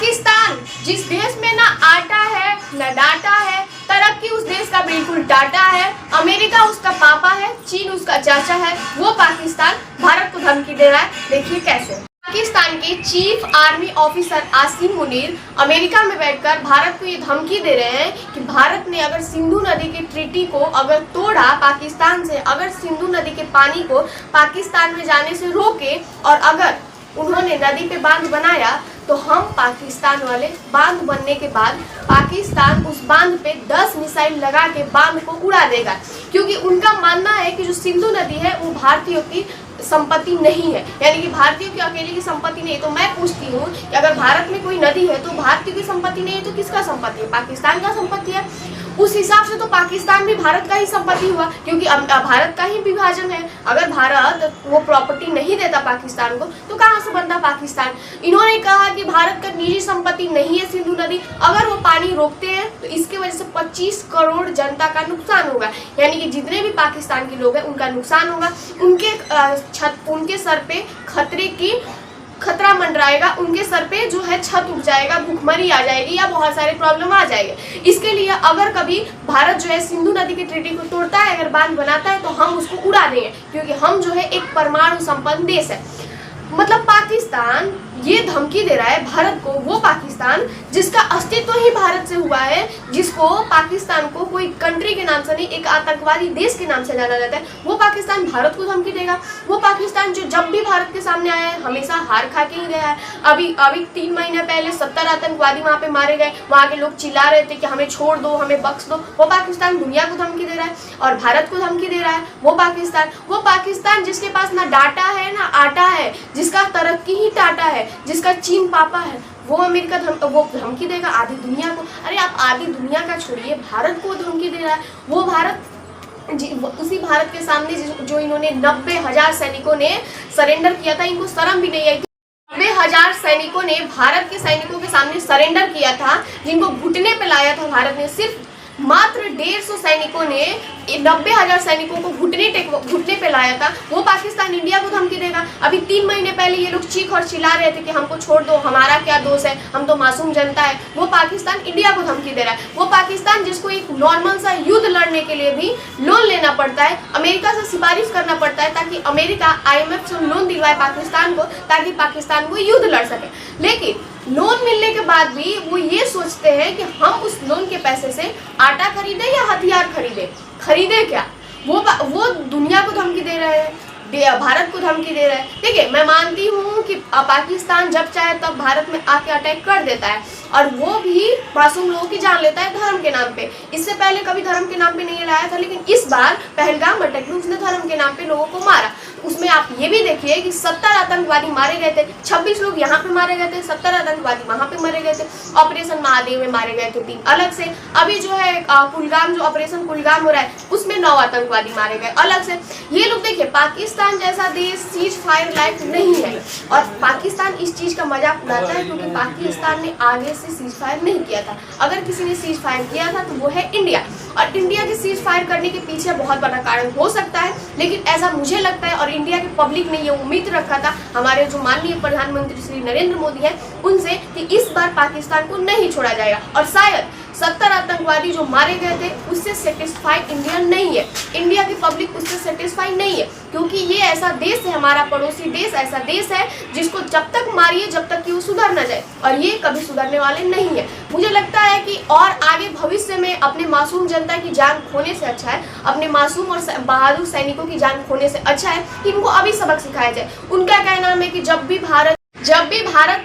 पाकिस्तान, जिस देश में ना आटा है न डाटा है, तरक्की उस देश का बिल्कुल डाटा है, अमेरिका उसका पापा है, चीन उसका चाचा है, वो पाकिस्तान भारत को धमकी दे रहा है। देखिए कैसे। पाकिस्तान के chief army officer Asim Munir America में बैठकर भारत को ये धमकी दे रहे हैं कि भारत ने अगर सिंधु नदी के ट्रीटी को अगर तोड़ा पाकिस्तान से, अगर सिंधु नदी के पानी को पाकिस्तान में जाने से रोके और अगर उन्होंने नदी पे बांध बनाया तो हम पाकिस्तान वाले बांध बनने के बाद पाकिस्तान उस बांध पे 10 मिसाइल लगा के बांध को उड़ा देगा, क्योंकि उनका मानना है कि जो सिंधु नदी है वो भारतीयों की संपत्ति नहीं है, यानी कि भारतीयों की अकेले की संपत्ति नहीं है। तो मैं पूछती हूँ कि अगर भारत में कोई नदी है तो भारतीयों की संपत्ति नहीं है तो किसका संपत्ति है? पाकिस्तान का संपत्ति है। उस हिसाब से तो पाकिस्तान भी भारत का ही संपत्ति हुआ, क्योंकि भारत का ही विभाजन है। अगर भारत वो प्रॉपर्टी नहीं देता पाकिस्तान को तो कहाँ से बनता पाकिस्तान? इन्होंने कहा कि भारत का निजी संपत्ति नहीं है सिंधु नदी, अगर वो पानी रोकते हैं तो इसके वजह से 25 करोड़ जनता का नुकसान होगा, यानी कि जितने भी पाकिस्तान के लोग हैं उनका नुकसान होगा। उनके सर पे खतरा मंडराएगा, उनके सर पे जो है छत उठ जाएगा, भूखमरी आ जाएगी या बहुत सारे प्रॉब्लम आ जाएंगे। इसके लिए अगर कभी भारत जो है सिंधु नदी के ट्रीटी को तोड़ता है, अगर बांध बनाता है तो हम उसको उड़ा देंगे, क्योंकि हम जो है एक परमाणु संपन्न देश है। मतलब पाकिस्तान ये धमकी दे रहा है भारत को, वो पाकिस्तान जिसका अस्तित्व ही भारत से हुआ है, जिसको पाकिस्तान को कोई कंट्री के नाम से नहीं एक आतंकवादी देश के नाम से जाना जाता है, वो पाकिस्तान भारत को धमकी देगा। वो पाकिस्तान जो जब भी भारत के सामने आया है हमेशा हार खा के ही गया है। अभी 3 महीने पहले 70 आतंकवादी वहाँ पे मारे गए, वहाँ के लोग चिल्ला रहे थे कि हमें छोड़ दो, हमें बख्श दो। वो पाकिस्तान दुनिया को धमकी दे रहा है और भारत को धमकी दे रहा है। वो पाकिस्तान जिसके पास ना डाटा है ना आटा है, जिसका तरक्की ही टाटा है, जिसका चीन पापा है, वो अमेरिका वो धमकी देगा आधी दुनिया को। अरे आप आधी दुनिया का छोड़िए, भारत को धमकी दे रहा है। वो भारत उसी भारत के सामने जो इन्होंने 90,000 सैनिकों ने सरेंडर किया था, इनको शर्म भी नहीं आई। 90,000 सैनिकों ने भारत के सैनिकों के सामने सरेंडर किया था, जिनको घुटने पे लाया था भारत ने। सिर्फ मात्र 150 सैनिकों ने 90,000 सैनिकों को घुटने पे लाया था। वो पाकिस्तान इंडिया को धमकी देगा। अभी 3 महीने पहले ये लोग चीख और चिल्ला रहे थे कि हमको छोड़ दो, हमारा क्या दोष है, हम तो मासूम जनता है। वो पाकिस्तान इंडिया को धमकी दे रहा है। वो पाकिस्तान जिसको एक नॉर्मल सा युद्ध लड़ने के लिए भी लोन लेना पड़ता है, अमेरिका से सिफारिश करना पड़ता है ताकि अमेरिका IMF से लोन दिलवाए पाकिस्तान को, ताकि पाकिस्तान को युद्ध लड़ सके। लेकिन लोन मिलने के बाद भी वो ये सोचते हैं कि हम उस लोन के पैसे से आटा खरीदें या हथियार खरीदे क्या? वो दुनिया को धमकी दे रहे हैं, भारत को धमकी दे रहे हैं। देखिए, मैं मानती हूँ कि पाकिस्तान जब चाहे तब भारत में आके अटैक कर देता है और वो भी मासूम लोगों की जान लेता है धर्म के नाम पे। इससे पहले कभी धर्म के नाम पे नहीं लाया था, लेकिन इस बार पहलगाम अटैक में उसने धर्म के नाम पे लोगों को मारा। उसमें आप ये भी देखिए कि 70 आतंकवादी मारे गए थे, 26 लोग यहाँ पे मारे गए थे, 70 आतंकवादी वहाँ पे मारे गए थे। ऑपरेशन महादेव में मारे गए थे 3 अलग से। अभी जो है कुलगाम, जो ऑपरेशन कुलगाम हो रहा है उसमें 9 आतंकवादी मारे गए अलग से। ये लोग देखिए, पाकिस्तान जैसा देश सीज फायर लाइक नहीं है और पाकिस्तान इस चीज का मजाक उड़ाता है, क्योंकि पाकिस्तान ने आगे से सीज फायर नहीं किया था। अगर किसी ने सीज फायर किया था तो वो है इंडिया, और इंडिया के सीज फायर करने के पीछे बहुत बड़ा कारण हो सकता है, लेकिन ऐसा मुझे लगता है और इंडिया की पब्लिक ने ये उम्मीद रखा था हमारे जो माननीय प्रधानमंत्री श्री नरेंद्र मोदी है उनसे, कि इस बार पाकिस्तान को नहीं छोड़ा जाएगा। और शायद 70 आतंकवादी जो मारे गए थे उससे सेटिस्फाइड इंडिया नहीं है, इंडिया की पब्लिक उससे सेटिस्फाइड नहीं है, क्योंकि ये ऐसा देश है, हमारा पड़ोसी देश ऐसा देश है जिसको जब तक मारिए जब तक कि वो सुधर न जाए, और ये कभी सुधरने वाले नहीं है। मुझे लगता है कि और आगे भविष्य में अपने मासूम जनता की जान खोने से अच्छा है, अपने मासूम और बहादुर सैनिकों की जान खोने से अच्छा है कि इनको अभी सबक सिखाया जाए। उनका कहना है कि जब भी भारत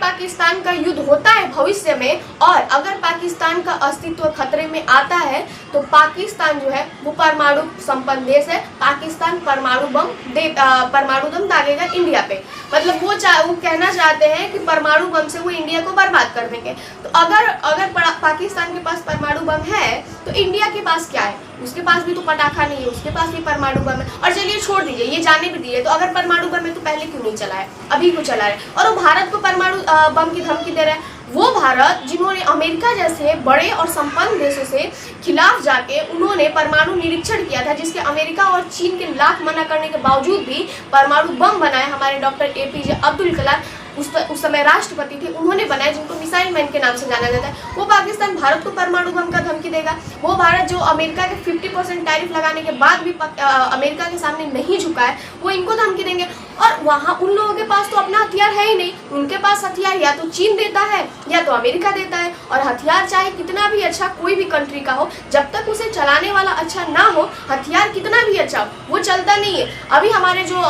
पाकिस्तान का युद्ध होता है भविष्य में, और अगर पाकिस्तान का अस्तित्व खतरे में आता है तो पाकिस्तान जो है वो परमाणु संपन्न देश है। पाकिस्तान परमाणु बम दागेगा इंडिया पे। मतलब वो कहना चाहते हैं कि परमाणु बम से वो इंडिया को बर्बाद कर देंगे। तो अगर पाकिस्तान के पास परमाणु बम है तो इंडिया के पास क्या है? उसके पास भी तो पटाखा नहीं है, उसके पास भी परमाणु बम है। और चलिए छोड़ दीजिए, ये जाने भी दीजिए, तो अगर परमाणु बम है तो पहले क्यों नहीं चला है, अभी क्यों चला है? और वो भारत को परमाणु बम की धमकी दे रहा है। वो भारत जिन्होंने अमेरिका जैसे बड़े और संपन्न देशों से खिलाफ जाके उन्होंने परमाणु निरीक्षण किया था, जिसके अमेरिका और चीन के लाख मना करने के बावजूद भी परमाणु बम बनाए हमारे डॉक्टर APJ अब्दुल कलाम, उस समय राष्ट्रपति थे, उन्होंने बनाए, जिनको मिसाइल मैन के नाम से जाना जाता है। वो पाकिस्तान भारत को परमाणु बम का धमकी देगा। वो भारत जो अमेरिका के 50% टैरिफ लगाने के बाद भी अमेरिका के सामने नहीं झुका है, वो इनको धमकी देंगे। और वहाँ उन लोगों के पास तो अपना हथियार है ही नहीं, उनके पास हथियार या तो चीन देता है या तो अमेरिका देता है। और हथियार चाहे कितना भी अच्छा कोई भी कंट्री का हो, जब तक उसे चलाने वाला अच्छा ना हो, हथियार कितना भी अच्छा हो, वो चलता नहीं है। अभी हमारे जो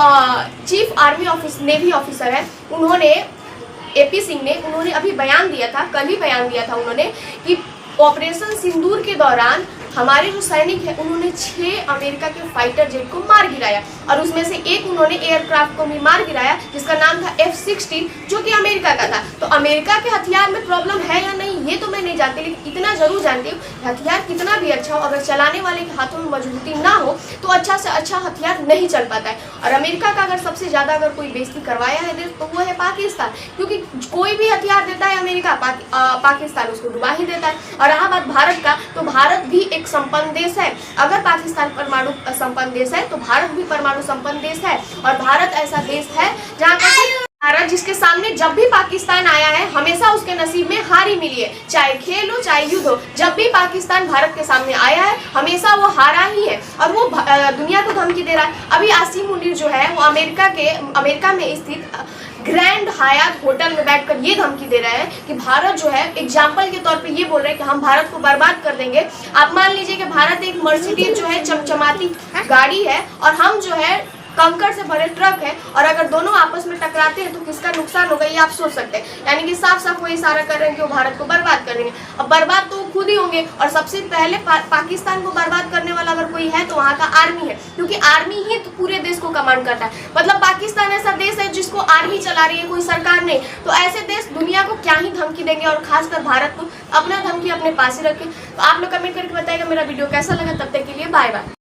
चीफ आर्मी नेवी ऑफिसर है, उन्होंने AP सिंह ने, उन्होंने अभी बयान दिया था, कल ही बयान दिया था उन्होंने, कि ऑपरेशन सिंदूर के दौरान हमारे जो सैनिक हैं उन्होंने 6 अमेरिका के फाइटर जेट को मार गिराया, और उसमें से एक उन्होंने एयरक्राफ्ट को भी मार गिराया जिसका नाम था F-16, जो कि अमेरिका का था। तो अमेरिका के हथियार में प्रॉब्लम है या नहीं ये तो मैं नहीं जानती, लेकिन इतना जरूर जानती हूँ, हथियार कितना भी अच्छा हो, अगर चलाने वाले के हाथों में मजबूती ना हो तो अच्छा से अच्छा हथियार नहीं चल पाता है। और अमेरिका का अगर सबसे ज़्यादा अगर कोई बेइज्जती करवाया है देश तो वो है पाकिस्तान, क्योंकि कोई भी हथियार देता है अमेरिका, पाकिस्तान उसको डुबा ही देता है। और रहा बात भारत का, तो भारत भी एक संपन्न देश है। अगर पाकिस्तान परमाणु संपन्न देश है तो भारत भी परमाणु संपन्न देश है। और भारत ऐसा देश है जहाँ भारत जिसके सामने जब भी पाकिस्तान आया है हमेशा उसके नसीब में हार ही मिली है, चाहे खेल हो चाहे युद्ध हो। जब भी पाकिस्तान भारत के सामने आया है हमेशा वो हारा ही है, और वो दुनिया को धमकी दे रहा है। अभी आसिम मुनीर जो है वो अमेरिका में स्थित ग्रैंड हयात होटल में बैठकर ये धमकी दे रहे हैं कि भारत जो है, एग्जाम्पल के तौर पे ये बोल रहे हैं कि हम भारत को बर्बाद कर देंगे। आप मान लीजिए कि भारत एक मर्सिडीज जो है चमचमाती गाड़ी है और हम जो है कंकड़ से भरे ट्रक है, और अगर दोनों आपस में टकराते हैं तो किसका नुकसान होगा ये आप सोच सकते हैं। यानी कि साफ साफ वो इशारा कर रहे हैं कि वो भारत को बर्बाद कर देंगे। अब बर्बाद तो खुद ही होंगे, और सबसे पहले पाकिस्तान को बर्बाद करने वाला अगर कोई है तो वहाँ का आर्मी है, क्योंकि आर्मी ही तो पूरे देश को कमांड करता है। मतलब पाकिस्तान ऐसा देश है जिसको आर्मी चला रही है, कोई सरकार नहीं। तो ऐसे देश दुनिया को क्या ही धमकी देंगे, और खासकर भारत को अपना धमकी अपने पास ही रखें। तो आप लोग कमेंट करके बताइएगा मेरा वीडियो कैसा लगा। तब तक के लिए बाय बाय।